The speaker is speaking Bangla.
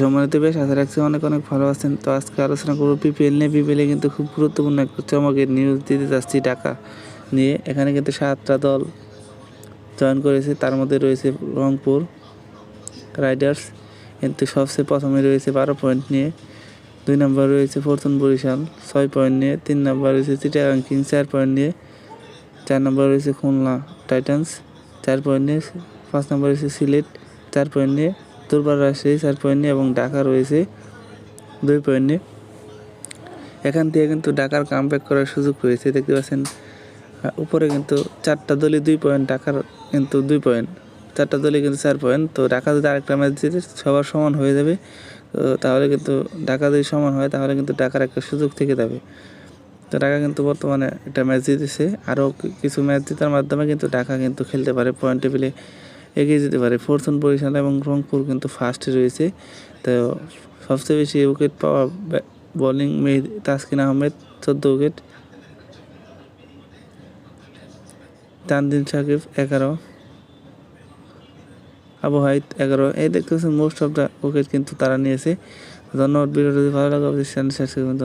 সম্মানিত বেশ আশা রাখছি অনেক ভালো আছেন। তো আজকে আলোচনা করব বিপিএল নিয়ে। বিপিএলে কিন্তু খুব গুরুত্বপূর্ণ একটা চমকের নিউজ দিতে যাচ্ছি ঢাকা নিয়ে। এখানে কিন্তু 7টা দল জয়েন করেছে, তার মধ্যে রয়েছে রংপুর রাইডার্স, কিন্তু সবচেয়ে প্রথমে রয়েছে 12 পয়েন্ট নিয়ে। 2 নম্বর রয়েছে ফরচুন বরিশাল 6 পয়েন্ট নিয়ে। 3 নম্বর রয়েছে চিটাগাং কিংস 4 পয়েন্ট নিয়ে। 4 নম্বর রয়েছে খুলনা টাইটান্স 4 পয়েন্ট নিয়ে। 5 নম্বর রয়েছে সিলেট 4 পয়েন্ট নিয়ে। দুর্বার রাজশাহী 4 পয়েন্ট নিয়ে এবং ঢাকা রয়েছে 2 পয়েন্ট নিয়ে। এখান থেকে কিন্তু ঢাকার কামব্যাক করার সুযোগ রয়েছে। দেখতে পাচ্ছেন উপরে কিন্তু 4টা দলই 2 পয়েন্ট, ঢাকার কিন্তু 2 পয়েন্ট। 4টা দলই কিন্তু 4 পয়েন্ট। তো ঢাকা যদি আরেকটা ম্যাচ জিতে সবার সমান হয়ে যাবে। তো তাহলে কিন্তু ঢাকা যদি সমান হয় তাহলে কিন্তু ঢাকার একটা সুযোগ থেকে যাবে। তো ঢাকা কিন্তু বর্তমানে একটা ম্যাচ জিতেছে, আরও কিছু ম্যাচ জেতার মাধ্যমে কিন্তু ঢাকা কিন্তু খেলতে পারে, পয়েন্ট টেবিলে এগিয়ে যেতে পারে। ফরচুন বরিশাল এবং রংপুর কিন্তু ফার্স্টে রয়েছে। তো সবচেয়ে বেশি উইকেট পাওয়া বোলিং তাসকিন আহমেদ 14 উইকেট, তানজিম সাকিব 11, আবু হাইদ 11। এই দেখতে পাচ্ছেন মোস্ট অফ দ্য উইকেট কিন্তু তারা নিয়েছে। ধন্যবাদ। ভিডিওটি ভালো লাগলে অবশ্যই চ্যানেল সাবস্ক্রাইব করুন।